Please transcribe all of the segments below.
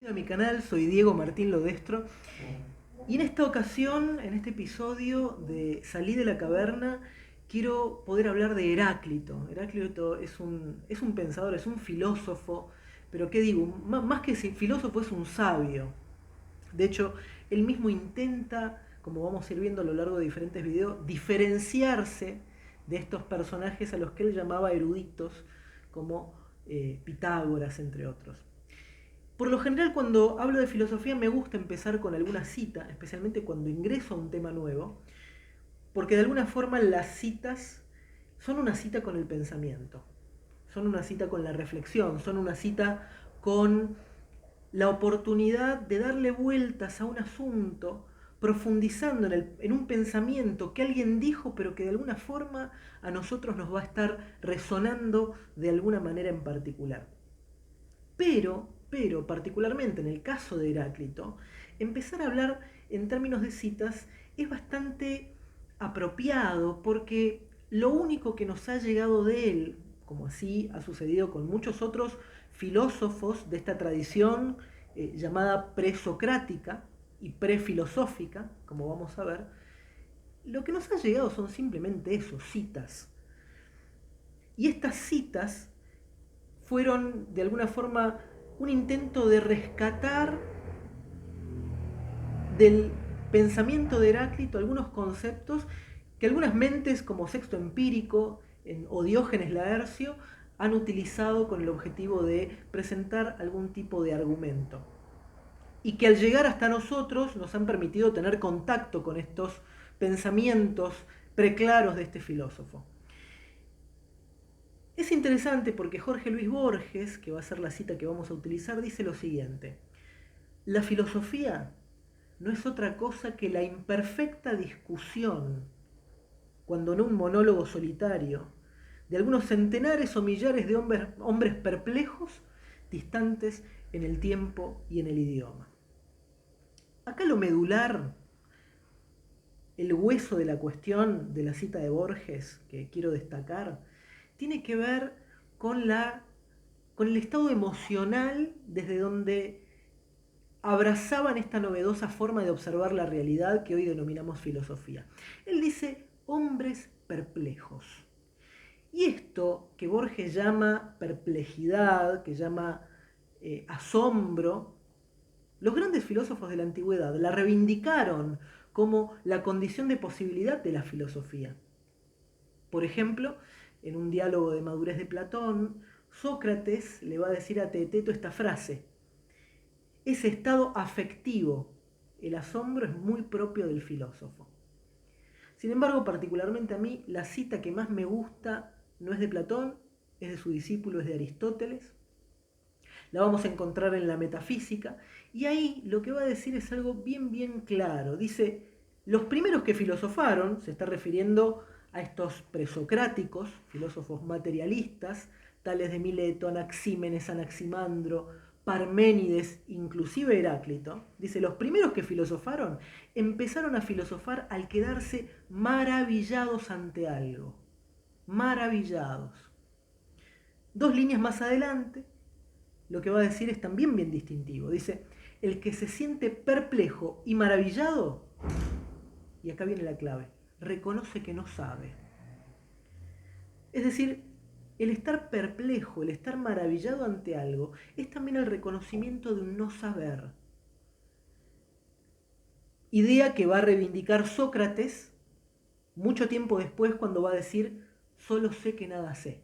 A mi canal, soy Diego Martín Lodestro y en esta ocasión, en este episodio de Salí de la caverna, quiero poder hablar de Heráclito. Heráclito es un pensador, es un filósofo, pero ¿qué digo? Más que filósofo es un sabio. De hecho, él mismo intenta, como vamos a ir viendo a lo largo de diferentes videos, diferenciarse de estos personajes a los que él llamaba eruditos, como Pitágoras, entre otros. Por lo general, cuando hablo de filosofía me gusta empezar con alguna cita, especialmente cuando ingreso a un tema nuevo, porque de alguna forma las citas son una cita con el pensamiento, son una cita con la reflexión, son una cita con la oportunidad de darle vueltas a un asunto, profundizando en un pensamiento que alguien dijo, pero que de alguna forma a nosotros nos va a estar resonando de alguna manera en particular. Pero, particularmente en el caso de Heráclito, empezar a hablar en términos de citas es bastante apropiado porque lo único que nos ha llegado de él, como así ha sucedido con muchos otros filósofos de esta tradición llamada presocrática y prefilosófica, como vamos a ver, lo que nos ha llegado son simplemente eso, citas. Y estas citas fueron de alguna forma un intento de rescatar del pensamiento de Heráclito algunos conceptos que algunas mentes como Sexto Empírico o Diógenes Laercio han utilizado con el objetivo de presentar algún tipo de argumento. Y que al llegar hasta nosotros nos han permitido tener contacto con estos pensamientos preclaros de este filósofo. Es interesante porque Jorge Luis Borges, que va a ser la cita que vamos a utilizar, dice lo siguiente: la filosofía no es otra cosa que la imperfecta discusión, cuando no un monólogo solitario, de algunos centenares o millares de hombres perplejos, distantes en el tiempo y en el idioma. Acá lo medular, el hueso de la cuestión de la cita de Borges que quiero destacar, tiene que ver con, con el estado emocional desde donde abrazaban esta novedosa forma de observar la realidad que hoy denominamos filosofía. Él dice hombres perplejos. Y esto que Borges llama perplejidad, que llama asombro, los grandes filósofos de la antigüedad la reivindicaron como la condición de posibilidad de la filosofía. Por ejemplo, en un diálogo de madurez de Platón, Sócrates le va a decir a Teeteto esta frase: ese estado afectivo, el asombro, es muy propio del filósofo. Sin embargo, particularmente a mí, la cita que más me gusta no es de Platón, es de su discípulo, es de Aristóteles. La vamos a encontrar en la Metafísica, y ahí lo que va a decir es algo bien claro. Dice: los primeros que filosofaron, se está refiriendo a estos presocráticos, filósofos materialistas, tales de Mileto, Anaxímenes, Anaximandro, Parménides, inclusive Heráclito. Dice: los primeros que filosofaron empezaron a filosofar al quedarse maravillados ante algo. Maravillados. Dos líneas más adelante, lo que va a decir es también bien distintivo. Dice: el que se siente perplejo y maravillado, y acá viene la clave, reconoce que no sabe. Es decir, el estar perplejo, el estar maravillado ante algo, es también el reconocimiento de un no saber. Idea que va a reivindicar Sócrates mucho tiempo después, cuando va a decir: solo sé que nada sé.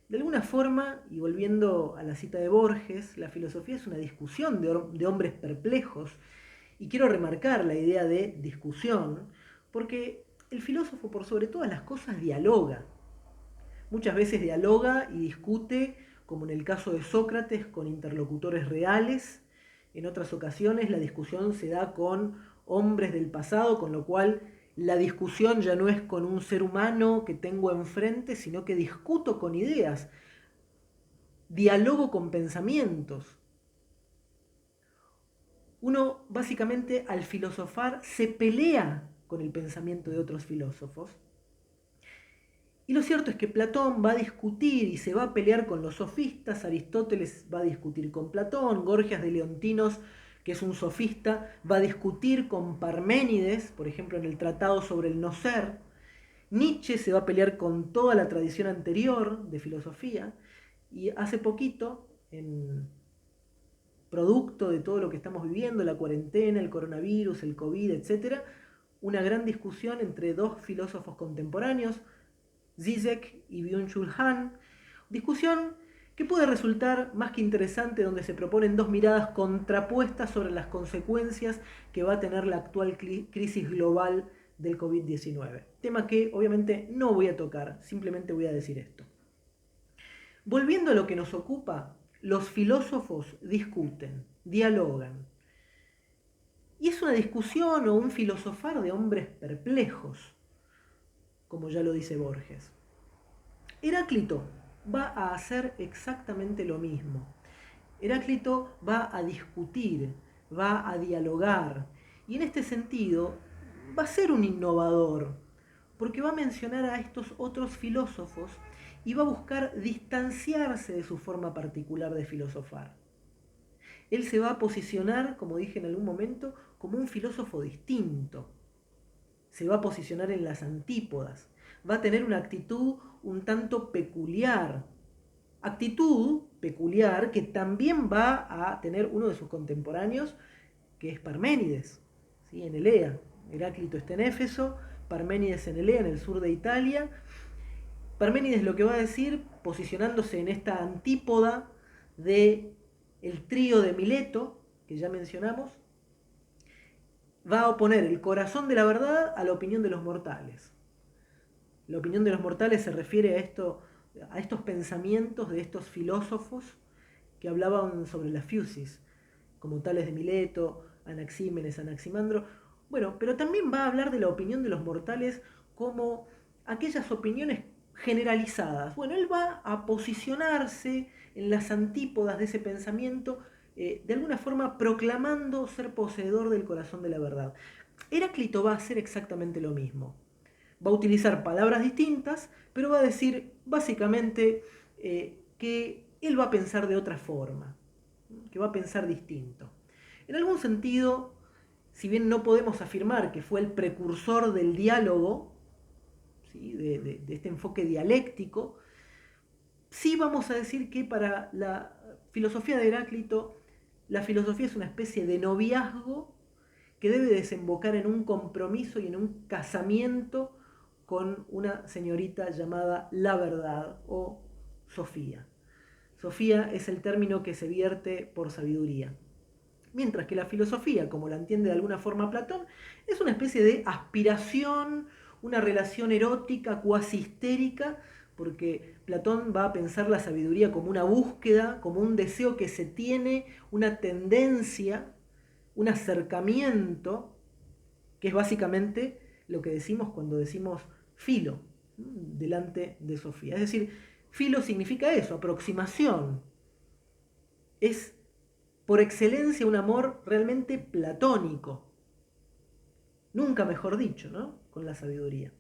De alguna forma, y volviendo a la cita de Borges, la filosofía es una discusión de hombres perplejos, y quiero remarcar la idea de discusión, porque el filósofo, por sobre todas las cosas, dialoga. Muchas veces dialoga y discute, como en el caso de Sócrates, con interlocutores reales. En otras ocasiones la discusión se da con hombres del pasado, con lo cual la discusión ya no es con un ser humano que tengo enfrente, sino que discuto con ideas, dialogo con pensamientos. Uno básicamente al filosofar se pelea con el pensamiento de otros filósofos, Y lo cierto es que Platón va a discutir y se va a pelear con los sofistas, Aristóteles va a discutir con Platón, Gorgias de Leontinos, que es un sofista, va a discutir con Parménides, por ejemplo en el Tratado sobre el no ser. Nietzsche se va a pelear con toda la tradición anterior de filosofía, y hace poquito, en producto de todo lo que estamos viviendo, la cuarentena, el coronavirus, el COVID, etc., una gran discusión entre dos filósofos contemporáneos, Zizek y Byung-Chul Han, discusión que puede resultar más que interesante, donde se proponen dos miradas contrapuestas sobre las consecuencias que va a tener la actual crisis global del COVID-19. Tema que obviamente no voy a tocar, simplemente voy a decir esto. Volviendo a lo que nos ocupa, los filósofos discuten, dialogan. Y es una discusión o un filosofar de hombres perplejos, como ya lo dice Borges. Heráclito va a hacer exactamente lo mismo. Heráclito va a discutir, va a dialogar, y en este sentido va a ser un innovador, porque va a mencionar a estos otros filósofos y va a buscar distanciarse de su forma particular de filosofar. Él se va a posicionar, como dije en algún momento, como un filósofo distinto. Se va a posicionar en las antípodas. Va a tener una actitud un tanto peculiar. Actitud peculiar que también va a tener uno de sus contemporáneos, que es Parménides, ¿sí? En Elea. Heráclito está en Éfeso, Parménides en Elea, en el sur de Italia. Parménides lo que va a decir, posicionándose en esta antípoda de el trío de Mileto, que ya mencionamos, va a oponer el corazón de la verdad a la opinión de los mortales. La opinión de los mortales se refiere a estos pensamientos de estos filósofos que hablaban sobre la fusis, como Tales de Mileto, Anaxímenes, Anaximandro. Bueno, pero también va a hablar de la opinión de los mortales como aquellas opiniones generalizadas. Bueno, él va a posicionarse en las antípodas de ese pensamiento, de alguna forma proclamando ser poseedor del corazón de la verdad. Heráclito va a hacer exactamente lo mismo. Va a utilizar palabras distintas, pero va a decir básicamente que él va a pensar de otra forma, que va a pensar distinto. En algún sentido, si bien no podemos afirmar que fue el precursor del diálogo, ¿sí? de este enfoque dialéctico, sí vamos a decir que para la filosofía de Heráclito, la filosofía es una especie de noviazgo que debe desembocar en un compromiso y en un casamiento con una señorita llamada la verdad o Sofía. Sofía es el término que se vierte por sabiduría. Mientras que la filosofía, como la entiende de alguna forma Platón, es una especie de aspiración, una relación erótica, cuasi histérica, porque Platón va a pensar la sabiduría como una búsqueda, como un deseo que se tiene, una tendencia, un acercamiento, que es básicamente lo que decimos cuando decimos filo, delante de Sofía. Es decir, filo significa eso, aproximación. Es por excelencia un amor realmente platónico. Nunca mejor dicho, ¿no? Con la sabiduría.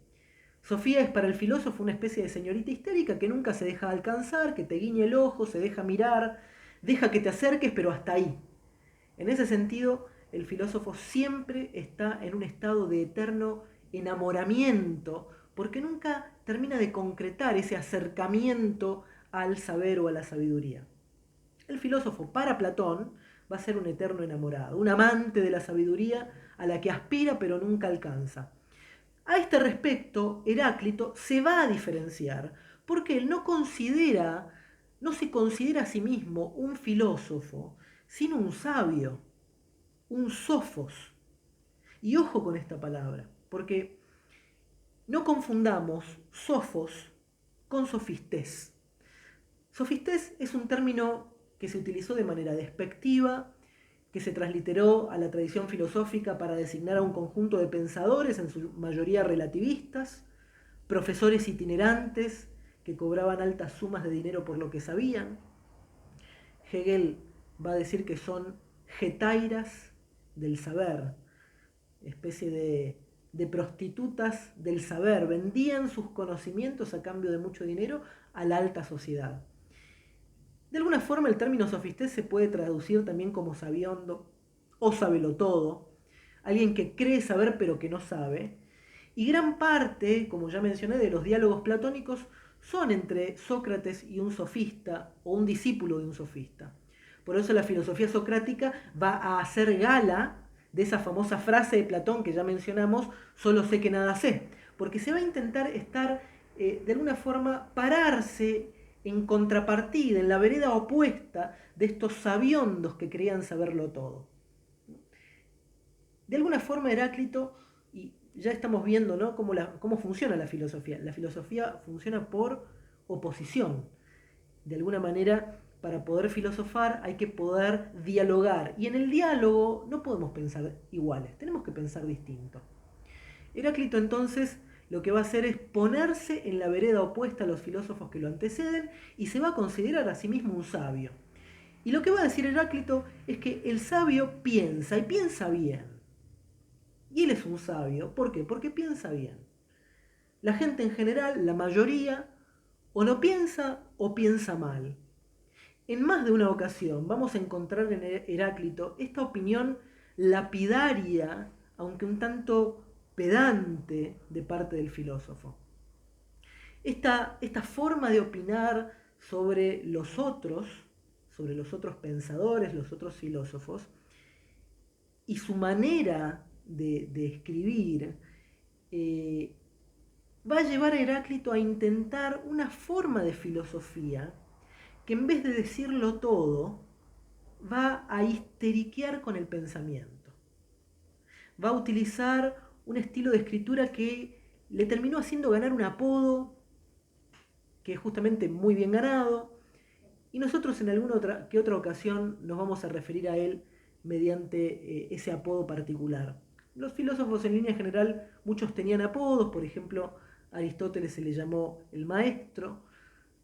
Sofía es para el filósofo una especie de señorita histérica que nunca se deja alcanzar, que te guiñe el ojo, se deja mirar, deja que te acerques, pero hasta ahí. En ese sentido, el filósofo siempre está en un estado de eterno enamoramiento, porque nunca termina de concretar ese acercamiento al saber o a la sabiduría. El filósofo para Platón va a ser un eterno enamorado, un amante de la sabiduría a la que aspira pero nunca alcanza. A este respecto, Heráclito se va a diferenciar porque él no se considera a sí mismo un filósofo, sino un sabio, un sofos. Y ojo con esta palabra, porque no confundamos sofos con sofistés. Sofistés es un término que se utilizó de manera despectiva, que se transliteró a la tradición filosófica para designar a un conjunto de pensadores, en su mayoría relativistas, profesores itinerantes que cobraban altas sumas de dinero por lo que sabían. Hegel va a decir que son getairas del saber, especie de prostitutas del saber, vendían sus conocimientos a cambio de mucho dinero a la alta sociedad. De alguna forma el término sofistés se puede traducir también como sabiondo o sabelotodo, alguien que cree saber pero que no sabe. Y gran parte, como ya mencioné, de los diálogos platónicos son entre Sócrates y un sofista o un discípulo de un sofista. Por eso la filosofía socrática va a hacer gala de esa famosa frase de Platón que ya mencionamos, solo sé que nada sé, porque se va a intentar estar, de alguna forma, pararse en contrapartida, en la vereda opuesta de estos sabiondos que creían saberlo todo. De alguna forma Heráclito, y ya estamos viendo, ¿no?, cómo funciona la filosofía. La filosofía funciona por oposición. De alguna manera, para poder filosofar hay que poder dialogar. Y en el diálogo no podemos pensar iguales, tenemos que pensar distinto. Heráclito entonces lo que va a hacer es ponerse en la vereda opuesta a los filósofos que lo anteceden y se va a considerar a sí mismo un sabio. Y lo que va a decir Heráclito es que el sabio piensa y piensa bien. Y él es un sabio. ¿Por qué? Porque piensa bien. La gente en general, la mayoría, o no piensa o piensa mal. En más de una ocasión vamos a encontrar en Heráclito esta opinión lapidaria, aunque un tanto pedante, de parte del filósofo. Esta forma de opinar sobre los otros pensadores, los otros filósofos, y su manera de escribir, va a llevar a Heráclito a intentar una forma de filosofía que en vez de decirlo todo, va a histeriquear con el pensamiento. Va a utilizar un estilo de escritura que le terminó haciendo ganar un apodo que es justamente muy bien ganado, y nosotros en alguna otra ocasión nos vamos a referir a él mediante ese apodo particular. Los filósofos en línea general, muchos tenían apodos, por ejemplo, a Aristóteles se le llamó el maestro.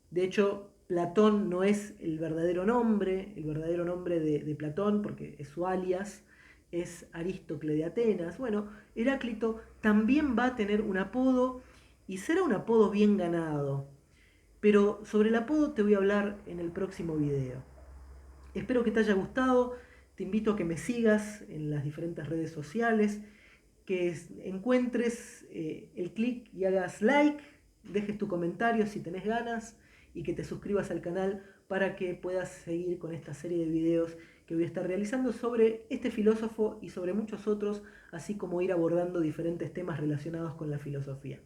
De hecho, Platón no es el verdadero nombre de Platón, porque es su alias, es Aristócles de Atenas. Bueno, Heráclito también va a tener un apodo y será un apodo bien ganado. Pero sobre el apodo te voy a hablar en el próximo video. Espero que te haya gustado, te invito a que me sigas en las diferentes redes sociales, que encuentres el clic y hagas like, dejes tu comentario si tenés ganas y que te suscribas al canal para que puedas seguir con esta serie de videos que voy a estar realizando sobre este filósofo y sobre muchos otros, así como ir abordando diferentes temas relacionados con la filosofía.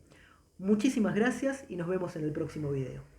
Muchísimas gracias y nos vemos en el próximo video.